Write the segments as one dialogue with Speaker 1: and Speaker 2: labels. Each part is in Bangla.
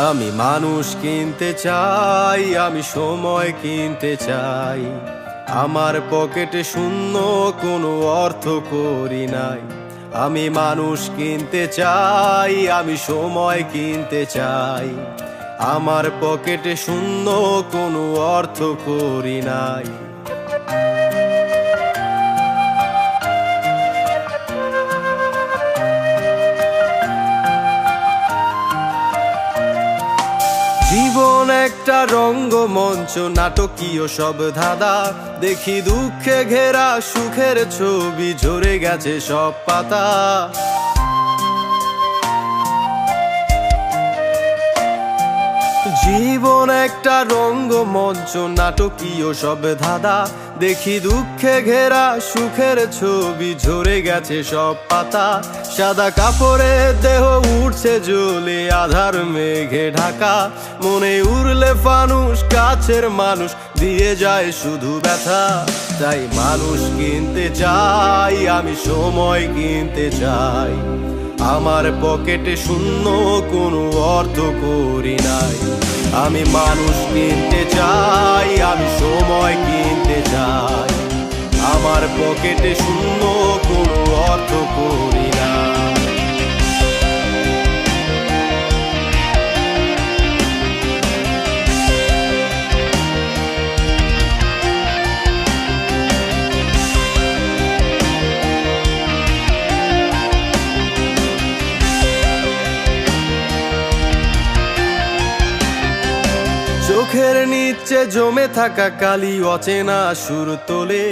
Speaker 1: আমি মানুষ কিনতে চাই, আমি সময় কিনতে চাই। আমার পকেটে শূন্য, কোনো অর্থ করি নাই। আমি মানুষ কিনতে চাই, আমি সময় কিনতে চাই। আমার পকেটে শূন্য, কোনো অর্থ করি নাই। জীবন একটা রঙ্গমঞ্চ, নাটকীয় সব ধাঁধা। দেখি দুঃখে ঘেরা সুখের ছবি, ঝরে গেছে সব পাতা। জীবন একটা রঙ্গমঞ্চ, নাটকীয় সব ধাঁধা। দেখি দুঃখে ঘেরা সুখের ছবি, ঝরে গেছে সব পাতা। সাদা কাপড়ে দেহ উঠছে জ্বলে, আধার মেঘে ঢাকা। মনে উড়লে ফানুস, কাছের মানুষ দিয়ে যায় শুধু ব্যথা। তাই মানুষ কিনতে চাই, আমি সময় কিনতে চাই। আমার পকেটে শূন্য, কোনো অর্থ করি নাই। আমি মানুষ কিনতে চাই, আমি সময় কিনতে চাই। আমার পকেটে শূন্য, কোনো অর্থ করি নাই। চোখের নিচে জমে থাকা কালি, অচেনা সুর তোলে।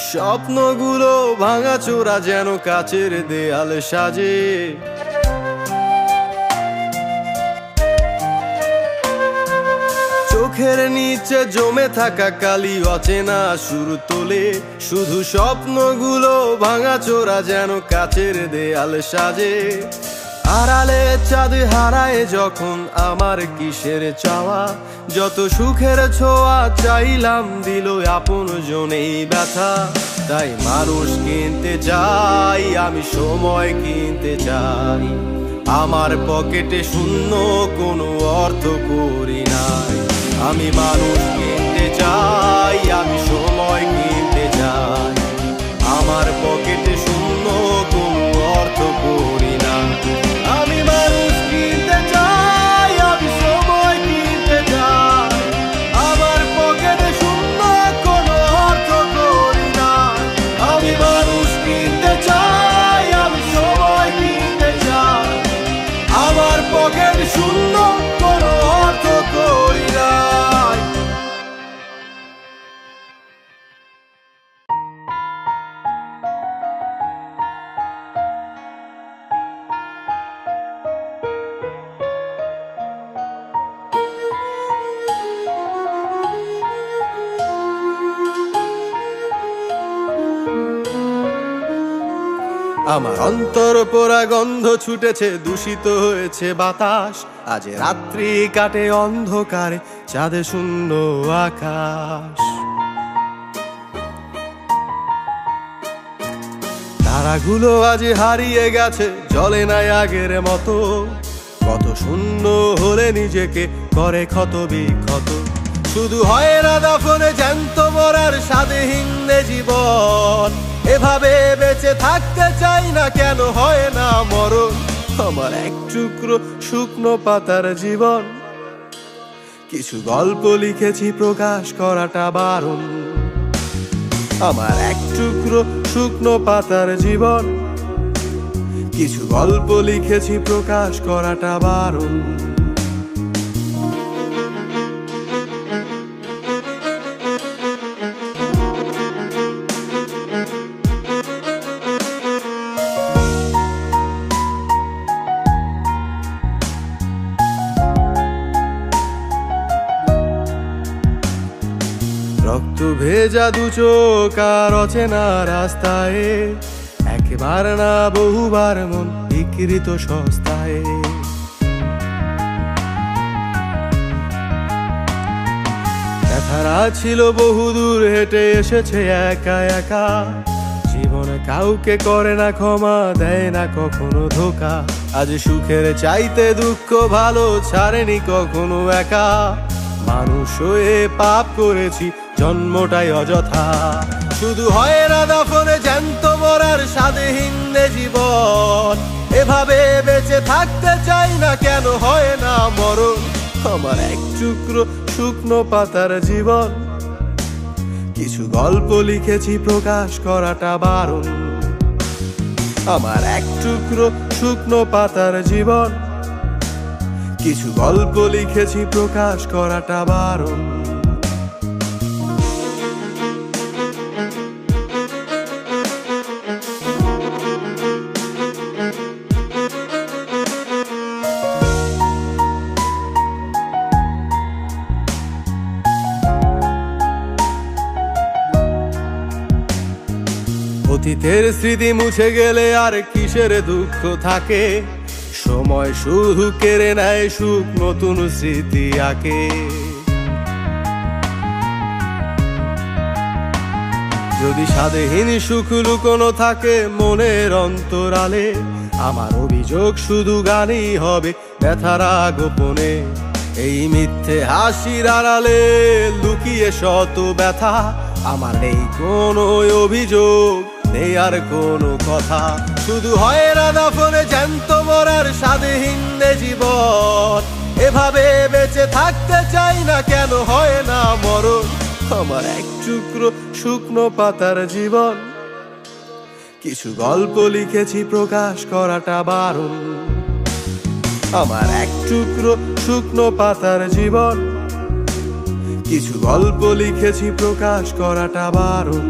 Speaker 1: স্বপ্নগুলো ভাঙাচোরা, যেন কাচের দেয়াল সাজে। চোখের নিচে জমে থাকা কালি, অচেনা সুর তোলে। শুধু স্বপ্নগুলো ভাঙাচোরা, যেন কাচের দেয়াল সাজে। আড়ালে চাঁদ হারায় যখন, আমার কিসের চাওয়া। যত সুখের ছোঁয়া চাইলাম, দিল আপন জনেই ব্যথা। তাই মানুষ কিনতে চাই, আমি সময় কিনতে চাই। আমার পকেটে শূন্য, কোনো অর্থ করি নাই। আমি মানুষ কিনতে চাই, আমি সময় কিনতে চাই। আমার পকেটে শূন্য, কোনো অর্থ করি নাই। আমি মানুষ কিনতে চাই, আমি সময় কিনতে চাই। আমার পকেটে শূন্য, কোনো অর্থ করি নাই। আমি মানুষ কিনতে চাই, আমি সময় কিনতে চাই। আমার পকেটে শূন্য, কোনো অর্থ করি নাই। আমার অন্তর পোড়া গন্ধ ছুটেছে, দূষিত হয়েছে বাতাস। আজ রাত্রি কাটে অন্ধকারে, চাঁদে শূন্য আকাশ। তারাগুলো আজ হারিয়ে গেছে, জ্বলে নাই আগের মতো। কত শূন্য হলে নিজেকে করে ক্ষত বিক্ষত। শুধু হয় না দাফনে জ্যান্ত মরার স্বাদহীন জীবন। এভাবে বেঁচে থাকতে চাই না, কেন হয় না মরণ। আমার এক টুকরো শুকনো পাতার জীবন। কিছু গল্প লিখেছি, প্রকাশ করাটা বারণ। আমার এক টুকরো শুকনো পাতার জীবন। কিছু গল্প লিখেছি, প্রকাশ করাটা বারণ। রক্ত ভেজা দু চোখ আর অচেনা রাস্তায়, একবার না বহুবার মন বিকৃত সস্তায়। এত তারা ছিল বহুদূর হেঁটে এসেছে একা একা, জীবনে কাউকে করে না ক্ষমা, দেয় না কখনো ধোকা। আজ সুখের চাইতে দুঃখ ভালো, ছাড়েনি কখনো একা। মানুষ হয়ে পাপ করেছি, জন্মটাই অযথা। শুধু হয় না দাফনে জ্যান্ত মরার স্বাদহীন জীবন, এভাবে বেঁচে থাকতে চাই না, কেন হয় না মরণ? আমার এক টুকরো শুকনো পাতার জীবন, কিছু গল্প লিখেছি প্রকাশ করাটা বারণ। আমার এক টুকরো শুকনো পাতার জীবন, কিছু গল্প লিখেছি প্রকাশ করাটা বারণ। অতীতের স্মৃতি মুছে গেলে আর কিসের দুঃখ থাকে? সময় শুধু কেড়ে নেয় সুখ, নতুন স্মৃতি আঁকে। যদি স্বাদহীন সুখ লুকোনো থাকে মনের অন্তরালে, আমার অভিযোগ শুধু গানই হবে ব্যথারা গোপনে। এই মিথ্যে হাসির আড়ালে লুকিয়ে শত ব্যথা, আমার নেই কোনো অভিযোগ, নেই আর কোনো কথা। শুধু হয় না দাফনে জ্যান্ত মরার স্বাদহীন জীবন, এভাবে বেঁচে থাকতে চাই না, কেন হয় না মরণ? আমার এক টুকরো শুকনো পাতার জীবন, কিছু গল্প লিখেছি প্রকাশ করাটা বারণ। আমার এক টুকরো শুকনো পাতার জীবন, কিছু গল্প লিখেছি প্রকাশ করাটা বারণ।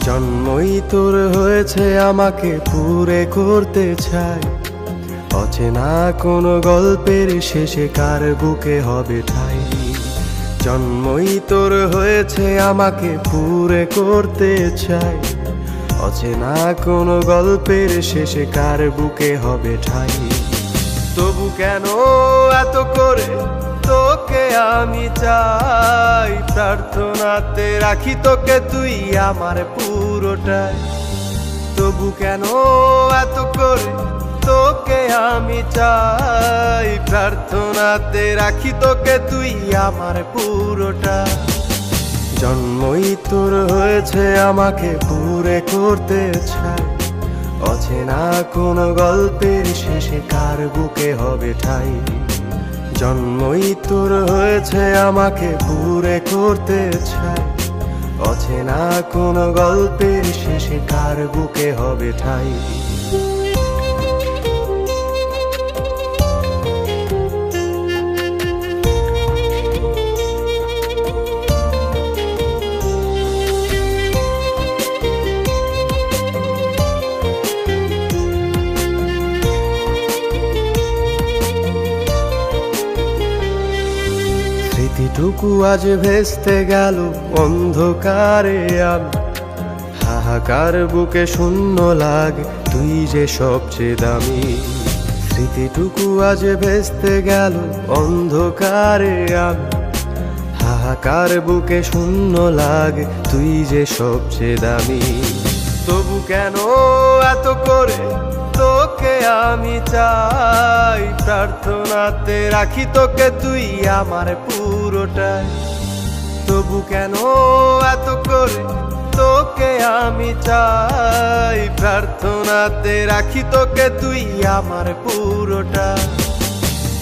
Speaker 1: জন্মই তোর হয়েছে আমাকে পুরে করতে চাই, অচেনা কোনো গল্পের শেষে কার বুকে হবে ঠাই। জন্মই তোর হয়েছে আমাকে পুরে করতে চাই, অচেনা কোনো গল্পের শেষে কার বুকে হবে ঠাই। তবু কেন এত করে তোকে আমি চাই, প্রার্থনাতে রাখি তোকে তুই আমার পুরোটাই। তবু কেন এত করে তোকে আমি চাই, প্রার্থনাতে রাখি তোকে তুই আমার পুরোটা। জন্মই তোর হয়েছে আমাকে পুরে করতে চাই, অচেনা কোনো গল্পের শেষে কার বুকে হবে ঠাই। জন্মই তোর হয়েছে আমাকে পুরে করতে চাই, অচেনা কোনো গল্পের শেষে কার বুকে হবে ঠাই। স্মৃতিটুকু আজ ভেস্তে গেল অন্ধকারে, আমি হাহাকার বুকে শূন্য লাগে তুই যে সবচেয়ে দামি। স্মৃতিটুকু আজ ভেস্তে গেল অন্ধকারে, আমি হাহাকার বুকে শূন্য লাগে তুই যে সবচেয়ে দামি। তবু কেন এত করে তোকে আমি চাই, প্রার্থনাতে রাখি তোকে তুই আমার পুরোটাই। তবু কেন এত করে তোকে আমি চাই, প্রার্থনাতে রাখি তোকে তুই আমার পুরোটা।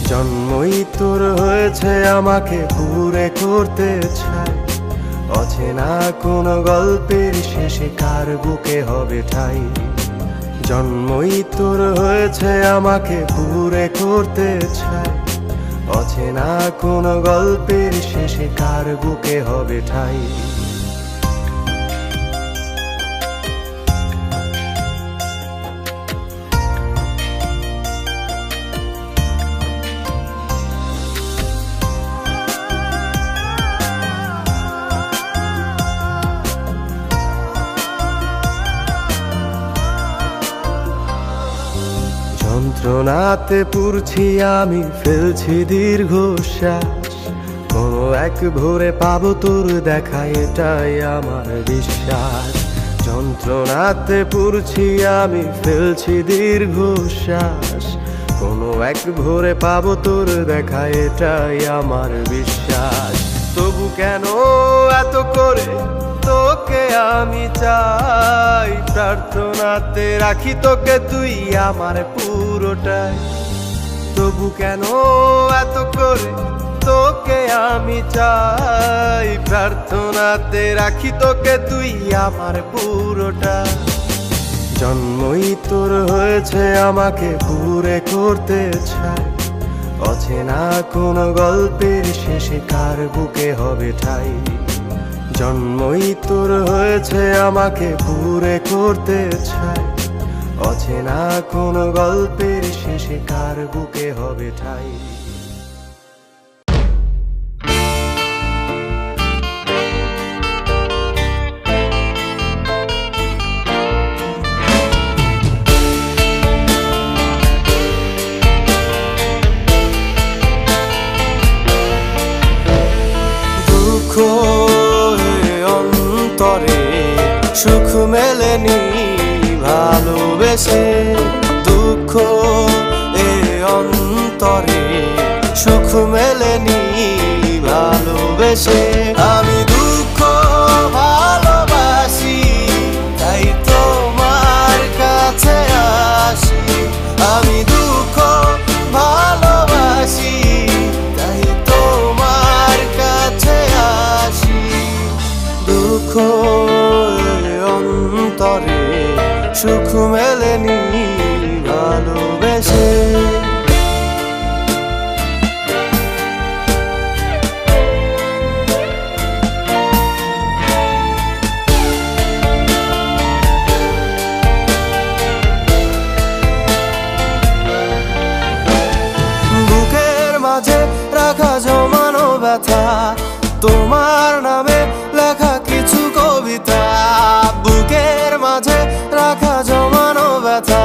Speaker 1: জন্মই তোর হয়েছে আমাকে পুরে করতে চাই, অচেনা কোনো গল্পের শেষে কার বুকে হবে ঠাই। জন্মই তোর হয়েছে আমাকে পুরে করতে চাই, অচেনা কোনো গল্পের শেষে কার বুকে হবে ঠাই। যন্ত্রণাতে পুরছি আমি, ফেলছি দীর্ঘশ্বাস। কোনো এক ভোরে পাবো তোর দেখা, এটাই আমার বিশ্বাস। যন্ত্রণাতে পুরছি আমি, ফেলছি দীর্ঘশ্বাস। কোনো এক ভোরে পাবো তোর দেখা, এটাই আমার বিশ্বাস। তবু কেন এত করে তোকে আমি চাই, প্রার্থনাতে রাখি তোকে তুই আমার পুরোটাই। তবু কেন এত করে তোকে আমি চাই, প্রার্থনাতে রাখি তোকে তুই আমার পুরোটা। জন্মই তোর হয়েছে আমাকে পুরে করতে চাই, অচেনা কোন গল্পের শেষে কার বুকে হবে ঠাই। জন্মই তোর হয়েছে আমাকে পুরে করতে চাই, অচেনা কোন গল্পের শেষে কার বুকে হবে ঠাই। দুঃখ অন্তরে সুখ মেলেনি ভালোবেসে, দুঃখ এ অন্তরে সুখ মেলেনি ভালোবেসে। আমি দুঃখ ভালোবাসি, তাই তোমার কাছে আসি। আমি দুঃখ ভালোবাসি, তাই তোমার কাছে আসি। দুঃখ অন্তরে সুখ মেলেনি ভালোবেসে। বুকের মাঝে রাখা জমানো ব্যথা, তোমার নামে লেখা কিছু কবিতা। বুকের মাঝে রাখা জমানো ব্যথা,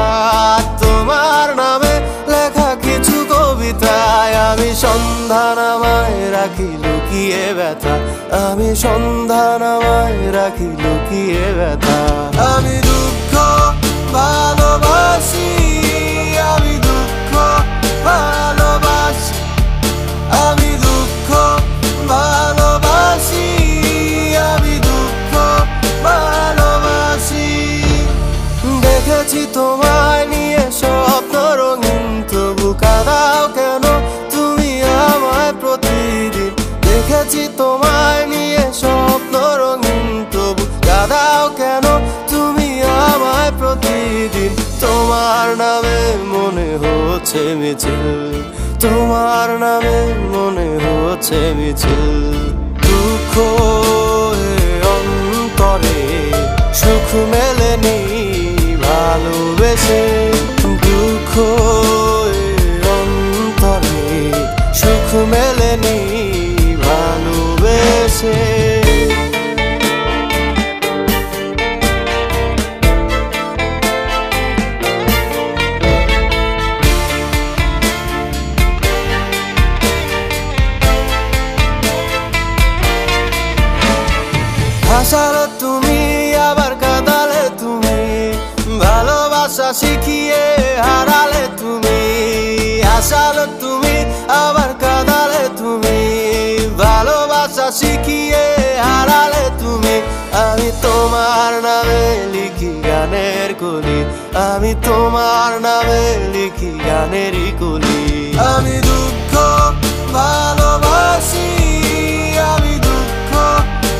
Speaker 1: তোমার নামে লেখা কিছু কবিতায়। আমি সন্ধ্যা নামায় রাখি লুকিয়ে ব্যথা, আমি সন্ধ্যা নামায় রাখি লুকিয়ে ব্যথা। আমি দুঃখ ভালোবাসি, আমি দুঃখ ভালোবাসি, আমি দুঃখ ভালোবাসি, আমি দুঃখ ভালোবাসি। দেখেছি তোমায় নিয়ে স্বপ্ন রঙিন, তবু কাঁদাও কেন তুমি আমায় প্রতিদিন। দেখেছি তোমায় নিয়ে স্বপ্ন রঙিন, তবু কাঁদাও কেন তুমি আমায় প্রতিদিন। তোমার নামে মনে হচ্ছে মিছিল, তোমার নামে মনে হচ্ছে মিছিল। দুঃখ অন্তরে সুখ মেলেনি ভালোবেসে, দুঃখ অন্তরে সুখ মেলেনি ভালোবেসে। হাসালে তুমি আবার কাঁদালে তুমি, ভালোবাসা শিখিয়ে হারালে তুমি। হাসালে তুমি আবার কাঁদালে তুমি, ভালোবাসা শিখিয়ে হারালে তুমি। আমি তোমার নামে লিখি গানের কলি, আমি তোমার নামে লিখি গানেরই কলি। আমি দুঃখ ভালোবাসি, আমি দুঃখ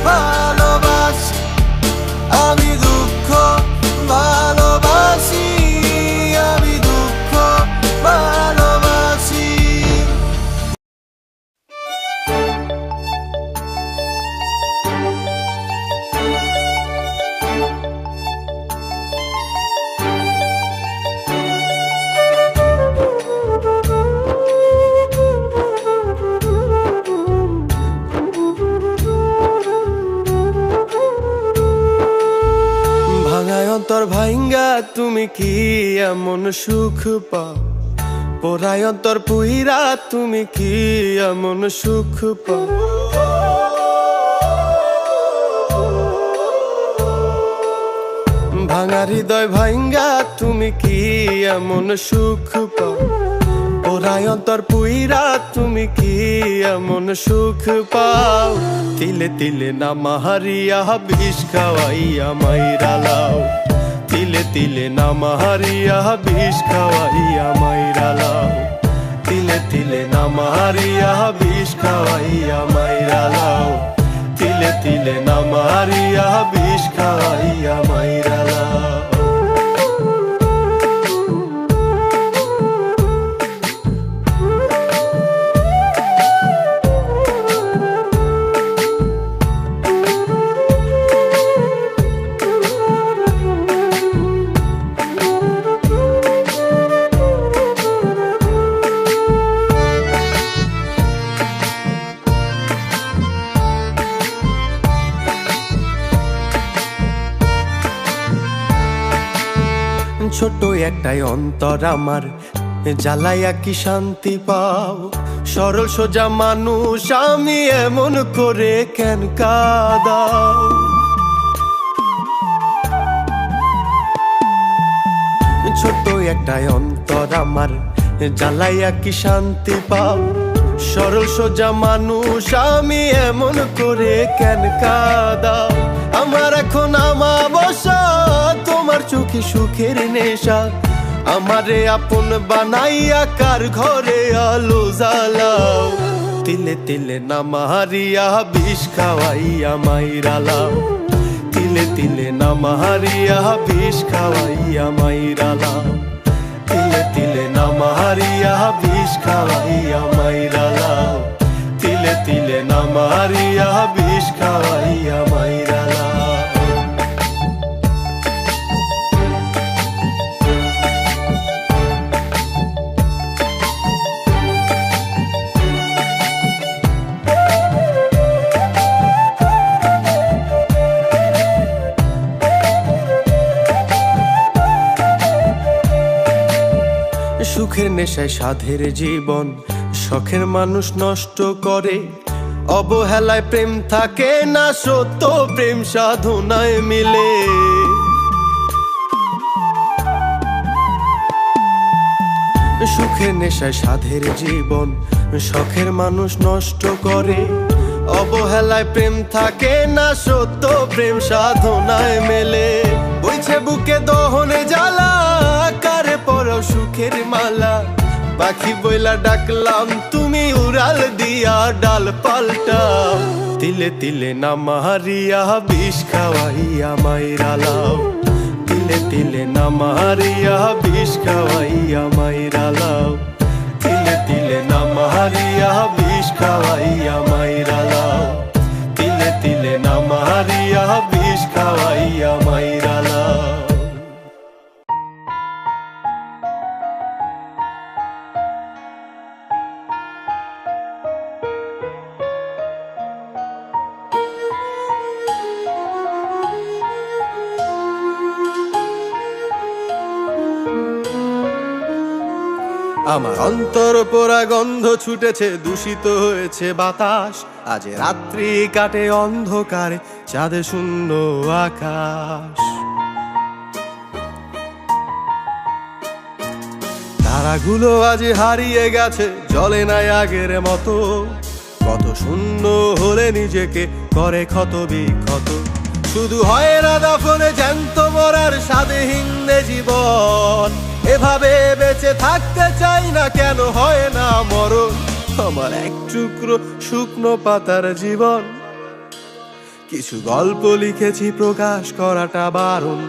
Speaker 1: ভালোবাসি, আমি দুঃখ ভালোবাসি, আমি দুঃখ ভালোবাসি। অন্তর ভাঙ্গা তুমি কি এমন সুখ পাও, পোড়ায় অন্তর পুইরা তুমি কি এমন সুখ পাও? ভাঙা হৃদয় ভাঙ্গা তুমি কি এমন সুখ পাও? পোড়ায় অন্তর পুইরা তুমি কি এমন সুখ পাও? তিলে তিলে নামা হারিয়া বিষ খাওয়াইয়া মাইরা লাও, তিলে তিলে নামা হারিয়া বিষ খাওয়াইয়া মাইরা লাও, তিলে তিলে নামা হারিয়া বিষ খাওয়াইয়া মাইরা লাও, তিলে তিলে নামা হারিয়া বিষ খাওয়াইয়া মাইরা লাও। ছোট একটাই অন্তর আমার, জ্বালাইয়া কি শান্তি পাও? সরল সোজা মানুষ আমি, এমন করে কেন কাঁদাও? ছোট একটাই অন্তর আমার, জ্বালাইয়া কি শান্তি পাও? সরল সোজা মানুষ আমি, এমন করে কেন কাঁদাও? আমার এখন আমাবস্যা, তোমার চোখে সুখের নেশা, আমারে আপন বানাইয়া কার ঘরে আলো জ্বালাও? তিলে তিলে নামা হারিয়া বিষ খাওয়াইয়া মাইরা লাও, তিলে তিলে নামা হারিয়া বিষ খাওয়াইয়া মাইরা লাও, তিলে তিলে নামা হারিয়া বিষ খাওয়াইয়া মাইরা লাও, তিলে তিলে নামা হারিয়া বিষ খাওয়াইয়া মাইরা লাও। সুখের নেশায় সাধের জীবন, শখের মানুষ নষ্ট করে, অবহেলায় প্রেম থাকে না, সত্য প্রেম সাধনায় মিলে। সুখের নেশায় সাধের জীবন, শখের মানুষ নষ্ট করে, অবহেলায় প্রেম থাকে না, সত্য প্রেম সাধনায় মেলে। বইছে বুকে দহনে জ্বালা, কারে পরাও সুখের মালা, পাখি বইলা ডাকলাম তুমি উড়াল দিয়া ডাল পাল্টাও। তিলে তিলে নামা হারিয়া বিষ খাওয়াইয়া মাইরা লাও, তিলে তিলে নামা হারিয়া বিষ খাওয়াইয়া মাইরা লাও, তিলে তিলে নামা হারিয়া বিষ খাওয়াইয়া মাইরা লাও, তিলে তিলে নামা হারিয়া বিষ খাওয়াইয়া মাইরা লাও। আমার অন্তর পোড়া গন্ধ ছুটেছে, দূষিত হয়েছে বাতাস, আজ রাত্রি কাটে অন্ধকারে, চাঁদে শূন্য আকাশ। তারাগুলো আজ হারিয়ে গেছে, জ্বলে নাই আগের মতো, কত শূন্য হলে নিজেকে করে ক্ষত বিক্ষত। শুধু হয় না দাফনে জ্যান্ত মরার স্বাদহীন জীবন, এভাবে বেঁচে থাকতে চাই না, কেন হয় না মরণ? আমার এক টুকরো শুকনো পাতার জীবন, কিছু গল্প লিখেছি প্রকাশ করাটা বারণ।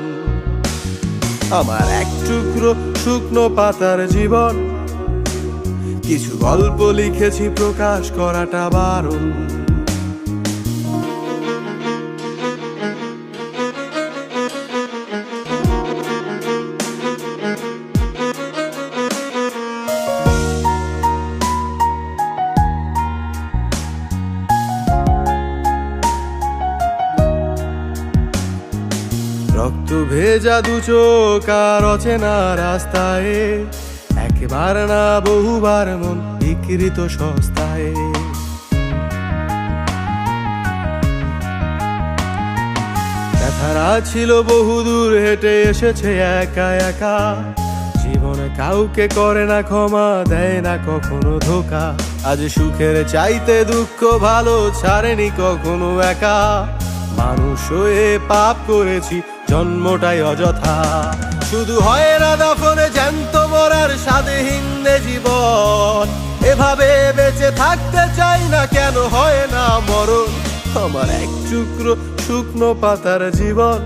Speaker 1: আমার এক টুকরো শুকনো পাতার জীবন, কিছু গল্প লিখেছি প্রকাশ করাটা বারণ। রক্ত ভেজা দু চোখ আর অচেনা রাস্তায়, এক একবার না বহুবার মন বিকৃত সস্তায়। ব্যথারা ছিল বহুদূর হেঁটে এসেছে একা একা, জীবনে কাউকে করে না ক্ষমা, দেয় না কখনো ধোকা। আজ সুখের চাইতে দুঃখ ভালো ছাড়েনি কখনো একা, মানুষ হয়ে পাপ করেছি জন্মটাই অযথা। শুধু হয় না দাফনে জ্যান্ত মরার স্বাদহীন জীবন, এভাবে বেঁচে থাকতে চাই না, কেন হয় না মরণ। আমার এক টুকরো শুকনো পাতার জীবন,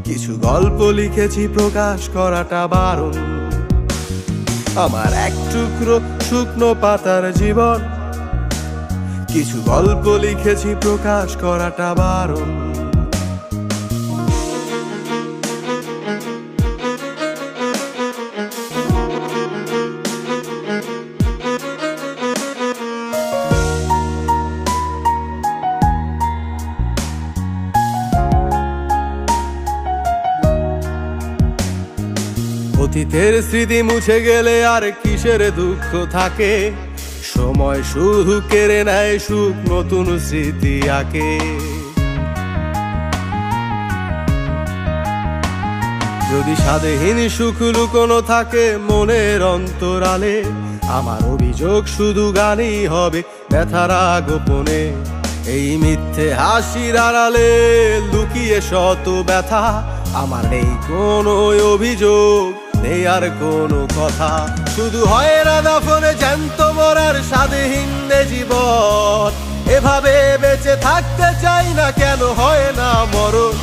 Speaker 1: কিছু গল্প লিখেছি প্রকাশ করাটা বারণ। আমার এক টুকরো শুকনো পাতার জীবন, কিছু গল্প লিখেছি প্রকাশ করাটা বারণ। অতীতের স্মৃতি মুছে গেলে আর কিসের দুঃখ থাকে, সময় শুধু কেড়ে নেয় সুখ, নতুন স্মৃতি আঁকে। যদি স্বাদহীন সুখ লুকোনো থাকে মনের অন্তরালে, আমার অভিযোগ শুধু গানই হবে ব্যথারা গোপনে। এই মিথ্যে হাসির আড়ালে লুকিয়ে শত ব্যথা, আমার নেই কোনো অভিযোগ, নেই আর কোনো কথা। শুধু হয় না দাফনে জ্যান্ত মরার স্বাদহীন জীবন, এভাবে বেঁচে থাকতে চাই না, কেন হয় না মরণ।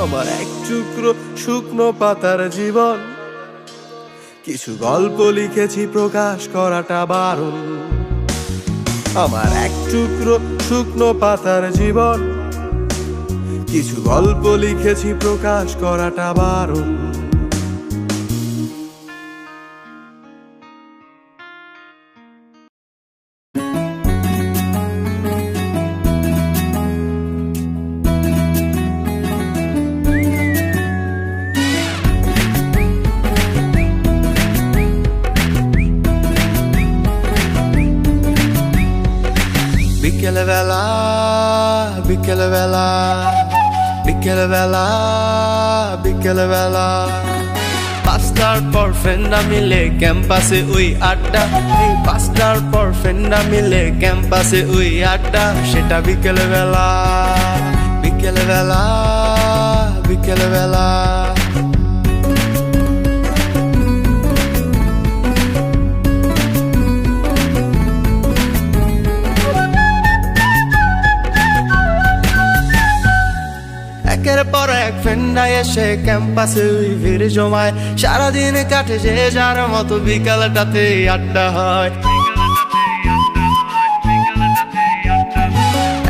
Speaker 1: আমার এক টুকরো শুকনো পাতার জীবন, কিছু গল্প লিখেছি প্রকাশ করাটা বারণ। আমার এক টুকরো শুকনো পাতার জীবন, কিছু গল্প লিখেছি প্রকাশ করাটা বারণ। বিকেলবেলা বিকেলবেলা বিকেলবেলা বিকেলবেলা, পাঁচটার পর ফ্রেন্ডরা মিলে ক্যাম্পাসে ওই আড্ডা, এই পাঁচটার পর ফ্রেন্ডরা মিলে ক্যাম্পাসে ওই আড্ডা, সেটা বিকেলবেলা বিকেলবেলা বিকেলবেলা। একের পর এক ফ্রেন্ডরা এসে ক্যাম্পাসে ওই ভিড় জমায়, সারাদিন কাটে যে যার মতো, বিকালটাতে আড্ডা হয়।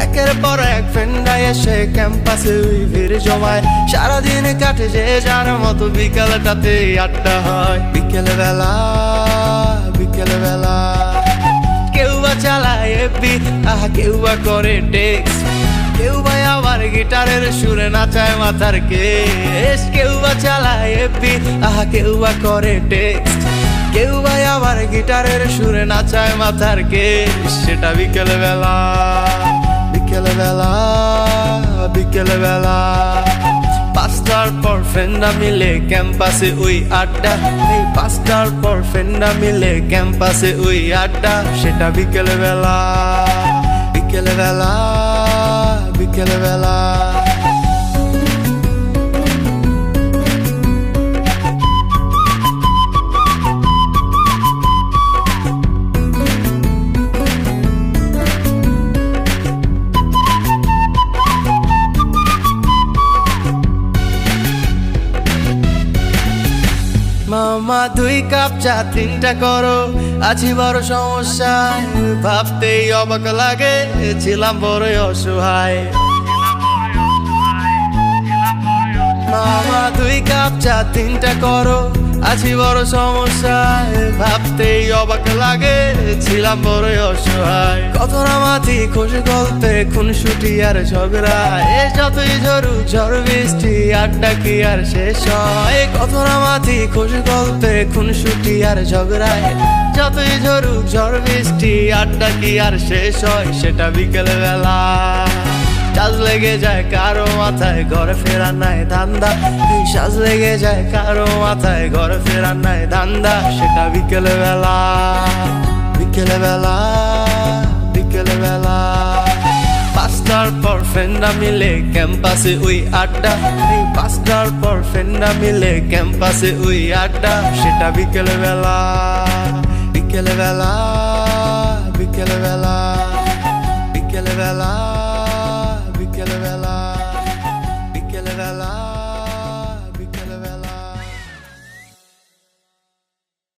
Speaker 1: একের পর এক ফ্রেন্ডরা এসে ক্যাম্পাসে ওই ভিড় জমায়, সারাদিন কাটে যে যার মতো, বিকালটাতে আড্ডা হয়। বিকেলবেলা বিকেলবেলা, কেউ বা চালায় এফবি, কেউ বা করে টেক্সট, কেউ বা আবার গিটারের সুরে নাচায় মাথার কেশ। কেউ বা চালায় এফবি, কেউ বা করে টেক্সট, কেউ বা আবার গিটারের সুরে নাচায় মাথার কেশ, সেটা বিকেলবেলা বিকেলবেলা বিকেলবেলা। পাঁচটার পর ফ্রেন্ডরা মিলে ক্যাম্পাসে ওই আড্ডা, এই পাঁচটার পর ফ্রেন্ডরা মিলে ক্যাম্পাসে ওই আড্ডা, সেটা বিকেলবেলা বিকেলবেলা বিকেলবেলা। মামা 2 কাপ চা 3টা করো, আছি বড় সমস্যায়, ভাবতেই অবাক লাগে, ছিলাম বড় অসহায়। মামা 2 কাপ কাপ চা 3টা করো, আছি বড় সমস্যায়, ভাবতেই অবাক লাগে, ছিলাম বড় অসহায়। কত নামাতি খুশি গল্পে খুনসুটি আর ঝগড়া, এ যতই ঝরুক ঝড় বৃষ্টি আড্ডা কি আর শেষ হয়। কত নামাতি খুশি গল্পে খুনসুটি আর ঝগড়ায়, যতই ঝরুক ঝড় বৃষ্টি আড্ডা কি আর শেষ হয়। সেটা বিকেল বেলা, সাজ লেগে যায় কারো মাথায়, ঘরে ফেরার নাই ধান্দা। সাজ লেগে যায় কারো মাথায়, ঘরে ফেরার নাই ধান্দা। সেটা বিকেল বেলা, বিকেল বেলা, বিকেল বেলা। 5টার পর ফ্রেন্ডরা মিলে ক্যাম্পাসে ওই আড্ডা, 5টার পর ফ্রেন্ডরা মিলে ক্যাম্পাসে ওই আড্ডা। সেটা বিকেল বেলা, বিকেল বেলা, বিকেল বেলা, বিকেল বেলা।